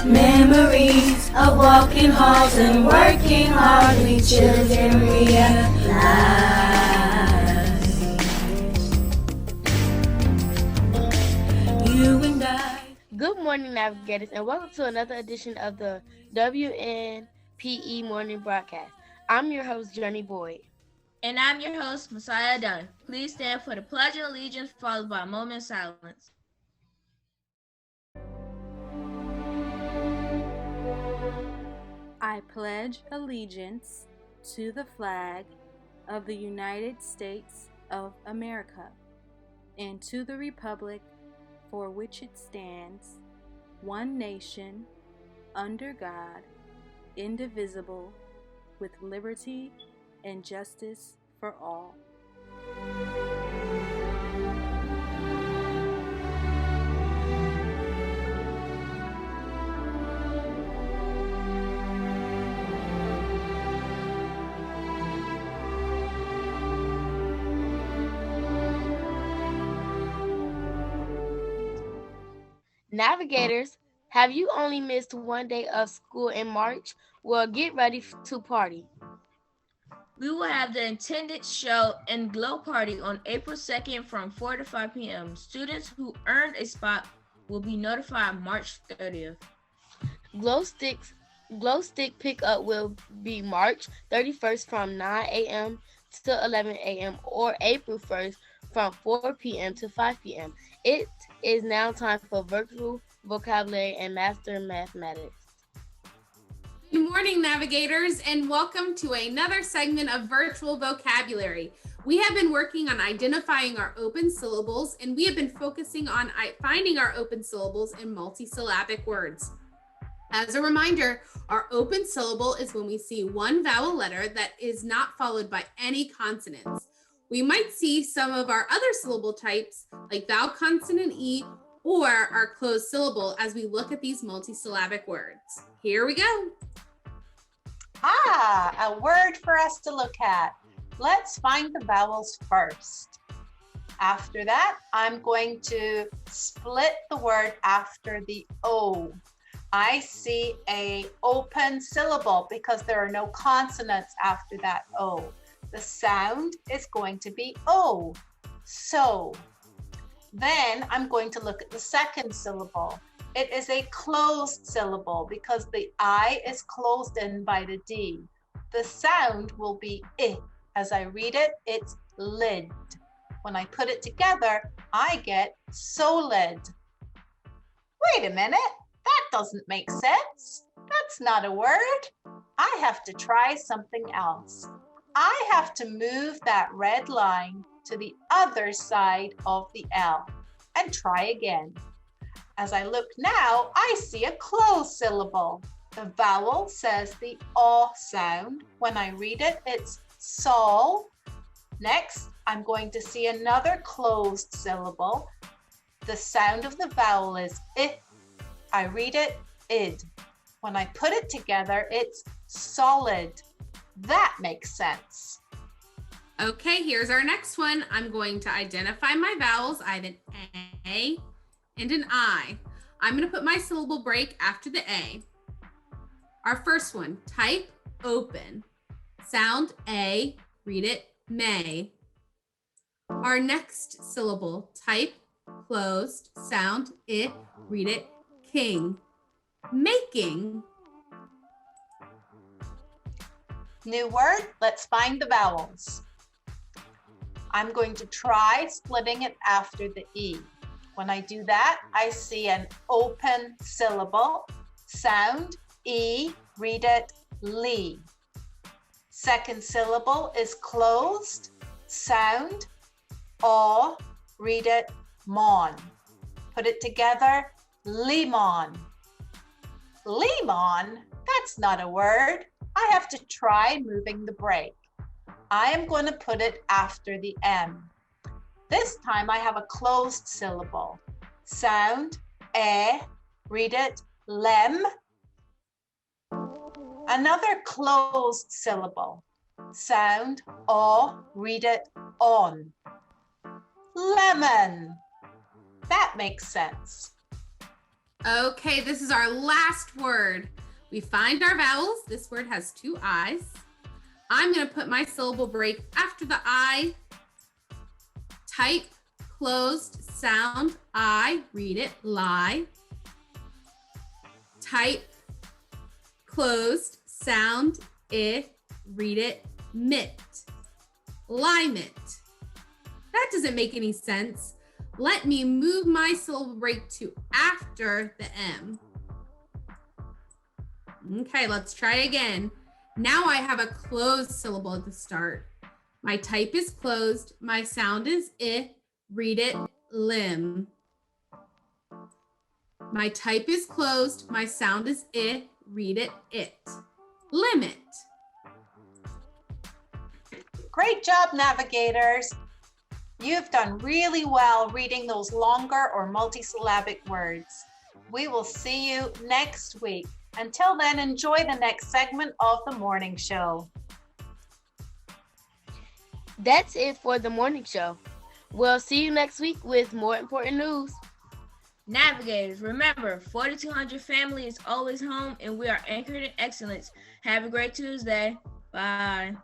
Memories of walking halls and working hard, we children realize. You and I. Good morning, navigators, and welcome to another edition of the WNPE Morning Broadcast. I'm your host, Journey Boyd. And I'm your host, Messiah Dunn. Please stand for the Pledge of Allegiance, followed by a moment of silence. I pledge allegiance to the flag of the United States of America and to the republic for which it stands, one nation, under God, indivisible, with liberty and justice for all. Navigators, have you only missed one day of school in March? Well, get ready to party. We will have the attendance show and glow party on April 2nd from 4 to 5 p.m. Students who earned a spot will be notified March 30th. Glow stick pickup will be March 31st from 9 a.m. to 11 a.m. or April 1st from 4 p.m. to 5 p.m. It is now time for virtual vocabulary and master mathematics. Good morning, navigators, and welcome to another segment of Virtual Vocabulary. We have been working on identifying our open syllables, and we have been focusing on finding our open syllables in multisyllabic words. As a reminder, our open syllable is when we see one vowel letter that is not followed by any consonants. We might see some of our other syllable types, like vowel consonant E or our closed syllable, as we look at these multisyllabic words. Here we go. A word for us to look at. Let's find the vowels first. After that, I'm going to split the word after the O. I see an open syllable because there are no consonants after that O. The sound is going to be O. So. Then I'm going to look at the second syllable. It is a closed syllable because the I is closed in by the D. The sound will be I. As I read it, it's lid. When I put it together, I get solid. Wait a minute, that doesn't make sense. That's not a word. I have to try something else. I have to move that red line to the other side of the L and try again. As I look now, I see a closed syllable. The vowel says the O sound. When I read it, it's sol. Next, I'm going to see another closed syllable. The sound of the vowel is I. I read it id. When I put it together, it's solid. That makes sense. Okay, here's our next one. I'm going to identify my vowels. I have an A and an I. I'm going to put my syllable break after the A. Our first one, type open. Sound A, read it may. Our next syllable, type closed. Sound it, read it king. Making. New word, let's find the vowels. I'm going to try splitting it after the E. When I do that, I see an open syllable. Sound E, read it lee. Second syllable is closed. Sound O, read it mon. Put it together, limon. Limon? That's not a word. I have to try moving the break. I am going to put it after the M. This time I have a closed syllable. Sound read it lem. Another closed syllable. Sound O, read it on. Lemon. That makes sense. Okay, this is our last word. We find our vowels. This word has 2 I's. I'm going to put my syllable break after the I. Type, closed, sound, I. Read it, lie. Type, closed, sound, I. Read it, mit. Lie mit. That doesn't make any sense. Let me move my syllable break to after the M. Okay, let's try again. Now I have a closed syllable at the start. My type is closed. My sound is I. Read it, limb. My type is closed. My sound is I. Read it, it. Limit. Great job, navigators. You've done really well reading those longer or multisyllabic words. We will see you next week. Until then, enjoy the next segment of the morning show. That's it for the morning show. We'll see you next week with more important news. Navigators, remember, 4200 family is always home and we are anchored in excellence. Have a great Tuesday. Bye.